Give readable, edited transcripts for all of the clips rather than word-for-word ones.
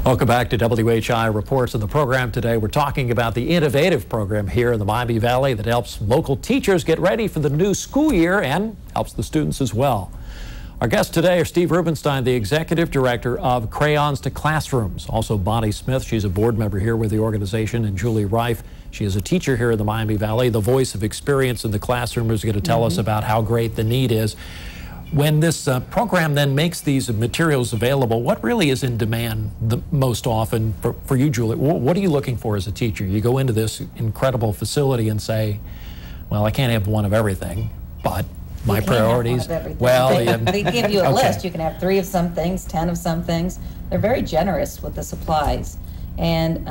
Welcome back to WHI Reports. In the program today, we're talking about the innovative program here in the Miami Valley that helps local teachers get ready for the new school year and helps the students as well. Our guests today are Steve Rubenstein, the Executive Director of Crayons to Classrooms. Also Bonnie Smith, she's a board member here with the organization, and Julie Reif, she is a teacher here in the Miami Valley, the voice of experience in the classroom, who's going to tell us about how great the need is. When this program then makes these materials available, what really is in demand the most often for you, Julie? What are you looking for as a teacher? You go into this incredible facility and say, well, I can't have one of everything, but my priorities. Well, they give you a list. You can have 3 of some things, 10 of some things. They're very generous with the supplies. And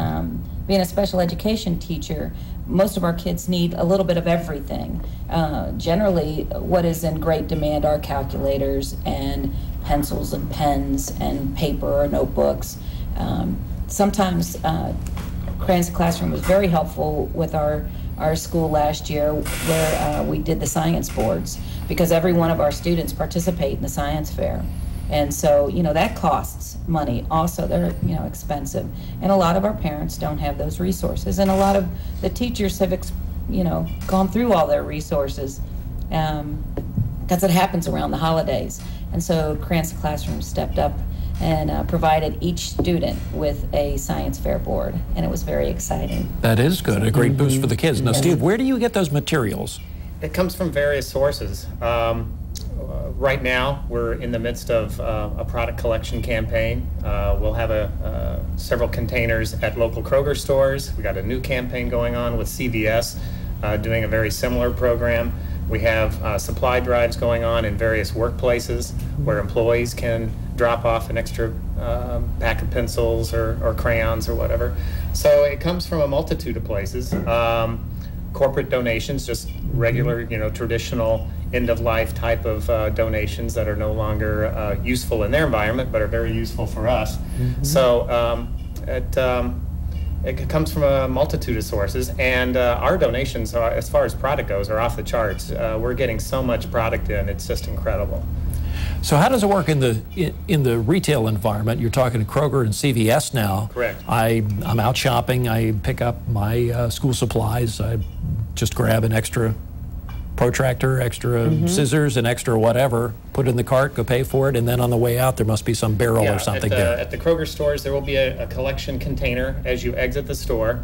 being a special education teacher, most of our kids need a little bit of everything. Generally, what is in great demand are calculators and pencils and pens and paper or notebooks. Sometimes Crayons Classroom was very helpful with our school last year, where we did the science boards, because every one of our students participate in the science fair. And so, that costs money. Also, they're, expensive. And a lot of our parents don't have those resources. And a lot of the teachers have, gone through all their resources, because it happens around the holidays. And so Crayons Classroom stepped up and provided each student with a science fair board. And it was very exciting. That is good, a great boost for the kids. Now, Steve, where do you get those materials? It comes from various sources. Right now, we're in the midst of a product collection campaign. We'll have several containers at local Kroger stores. We got a new campaign going on with CVS, doing a very similar program. We have supply drives going on in various workplaces where employees can drop off an extra pack of pencils or crayons or whatever. So it comes from a multitude of places. Corporate donations, just regular, traditional end-of-life type of donations that are no longer useful in their environment, but are very useful for us. So it comes from a multitude of sources, and our donations, as far as product goes, are off the charts. We're getting so much product in; it's just incredible. So how does it work in the retail environment? You're talking to Kroger and CVS now. Correct. I'm out shopping. I pick up my school supplies. I just grab an extra protractor, extra scissors, and extra whatever, put it in the cart, go pay for it, and then on the way out there must be some barrel or something there. At the Kroger stores, there will be a collection container as you exit the store.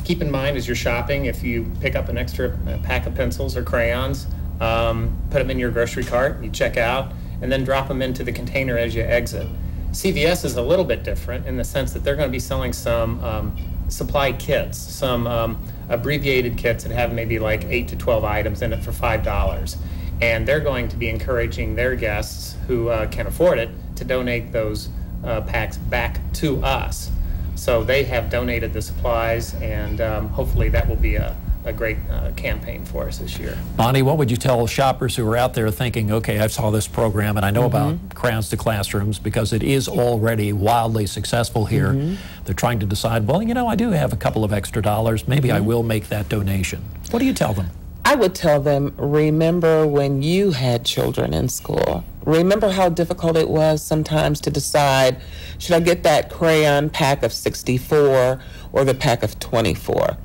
Keep in mind as you're shopping, if you pick up an extra pack of pencils or crayons, put them in your grocery cart, you check out, and then drop them into the container as you exit. CVS is a little bit different in the sense that they're going to be selling some supply kits, some abbreviated kits that have maybe like 8 to 12 items in it for $5. And they're going to be encouraging their guests who can afford it to donate those packs back to us. So they have donated the supplies, and hopefully that will be a great campaign for us this year. Bonnie, what would you tell shoppers who are out there thinking, okay, I saw this program and I know about Crayons to Classrooms because it is already wildly successful here. They're trying to decide, well, I do have a couple of extra dollars. Maybe I will make that donation. What do you tell them? I would tell them, remember when you had children in school. Remember how difficult it was sometimes to decide, should I get that crayon pack of 64 or the pack of 24?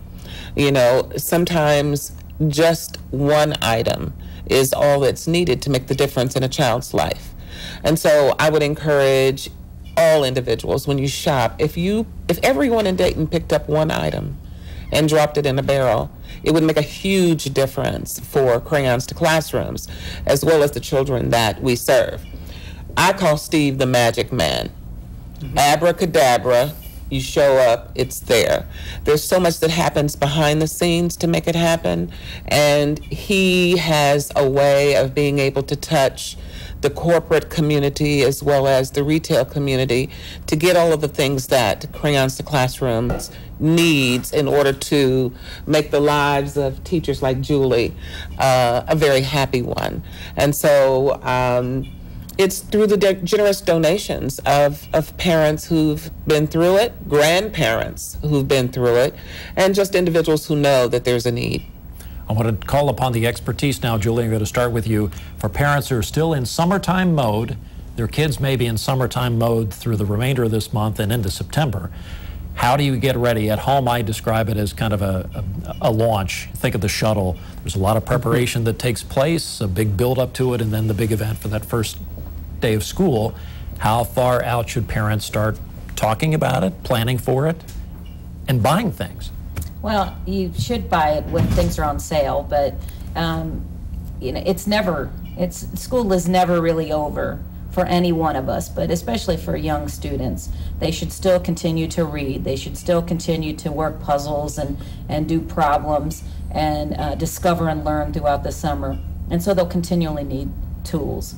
Sometimes just one item is all that's needed to make the difference in a child's life. And so I would encourage all individuals, when you shop, if everyone in Dayton picked up one item and dropped it in a barrel, it would make a huge difference for Crayons to Classrooms, as well as the children that we serve. I call Steve the magic man. Abracadabra. You show up, it's there. There's so much that happens behind the scenes to make it happen, and he has a way of being able to touch the corporate community as well as the retail community to get all of the things that Crayons to Classrooms needs in order to make the lives of teachers like Julie a very happy one. And so it's through the generous donations of parents who've been through it, grandparents who've been through it, and just individuals who know that there's a need. I want to call upon the expertise now, Julie. I'm going to start with you. For parents who are still in summertime mode, Their kids may be in summertime mode through the remainder of this month and into September. How do you get ready? At home, I describe it as kind of a launch. Think of the shuttle. There's a lot of preparation that takes place, a big build up to it, and then the big event for that first day of school. How far out should parents start talking about it, planning for it, and buying things? Well, you should buy it when things are on sale, but you know, school is never really over for any one of us, but especially for young students. They should still continue to read. They should still continue to work puzzles and do problems and discover and learn throughout the summer. And so they'll continually need tools.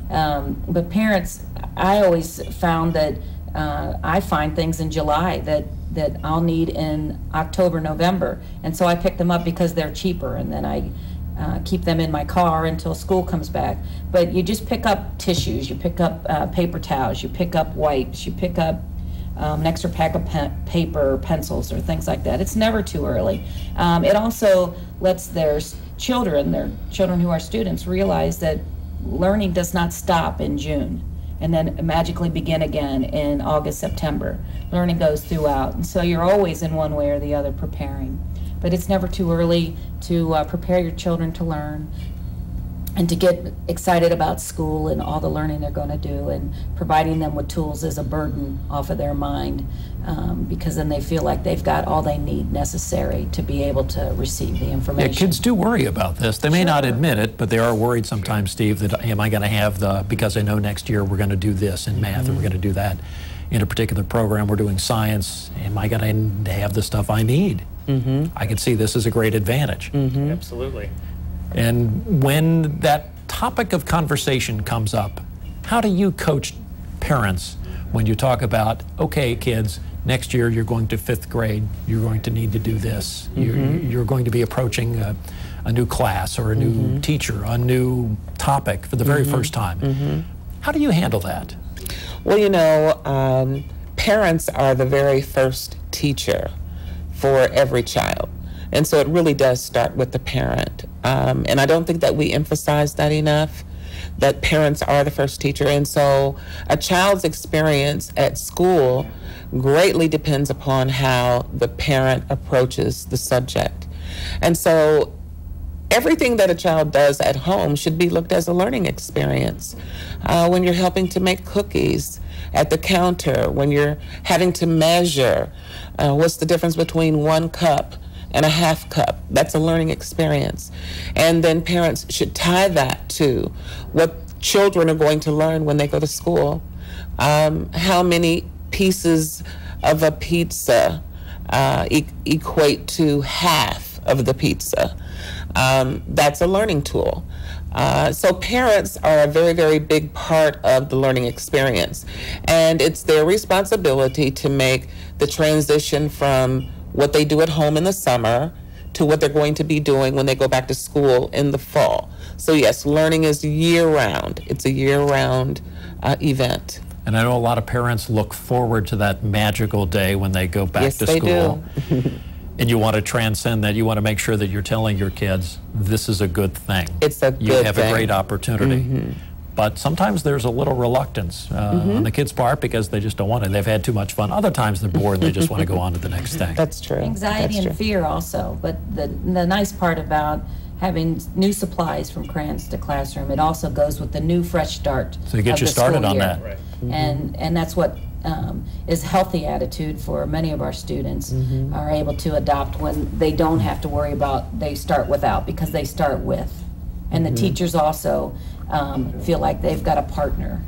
But parents, I always found that I find things in July that I'll need in October, November. And so I pick them up because they're cheaper, and then I keep them in my car until school comes back. But you just pick up tissues, you pick up paper towels, you pick up wipes, you pick up an extra pack of paper, pencils, or things like that. It's never too early. It also lets their children who are students, realize that learning does not stop in June and then magically begin again in August, September. Learning goes throughout, and so you're always in one way or the other preparing. But it's never too early to prepare your children to learn and to get excited about school and all the learning they're going to do, and providing them with tools is a burden off of their mind, because then they feel like they've got all they need necessary to be able to receive the information. Yeah, kids do worry about this. They may not admit it, but they are worried sometimes, Steve, that am I going to have because I know next year we're going to do this in math, or we're going to do that in a particular program, we're doing science, am I going to have the stuff I need? I can see this as a great advantage. Absolutely. And when that topic of conversation comes up, how do you coach parents when you talk about, okay, kids, next year you're going to 5th grade, you're going to need to do this, you're going to be approaching a new class or a new teacher, a new topic for the very first time. How do you handle that? Well, you know, parents are the very first teacher for every child. And so it really does start with the parent. And I don't think that we emphasize that enough, that parents are the first teacher. And so a child's experience at school greatly depends upon how the parent approaches the subject. And so everything that a child does at home should be looked as a learning experience. When you're helping to make cookies at the counter, when you're having to measure what's the difference between 1 cup and a 1/2 cup, that's a learning experience. And then parents should tie that to what children are going to learn when they go to school. How many pieces of a pizza equate to half of the pizza? That's a learning tool. So parents are a very, very big part of the learning experience. And it's their responsibility to make the transition from what they do at home in the summer to what they're going to be doing when they go back to school in the fall. So yes, learning is year-round. It's a year-round event. And I know a lot of parents look forward to that magical day when they go back to school. Yes, they do. And you want to transcend that. You want to make sure that you're telling your kids, this is a good thing. It's a good thing. You have a great opportunity. But sometimes there's a little reluctance on the kids' part because they just don't want it. They've had too much fun. Other times they're bored and they just want to go on to the next thing. That's true. Anxiety and fear also. But the nice part about having new supplies from Crayons to Classroom, it also goes with the new fresh start. So you get you started on that. Right. And that's what is healthy attitude for many of our students are able to adopt when they don't have to worry about they start without, because they start with. And the teachers also feel like they've got a partner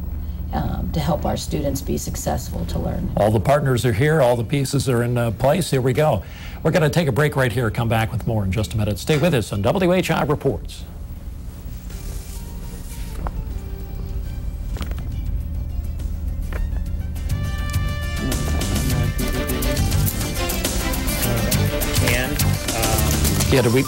to help our students be successful to learn. All the partners are here, all the pieces are in place. Here we go. We're going to take a break right here, come back with more in just a minute. Stay with us on WHIO Reports. And Yeah, did we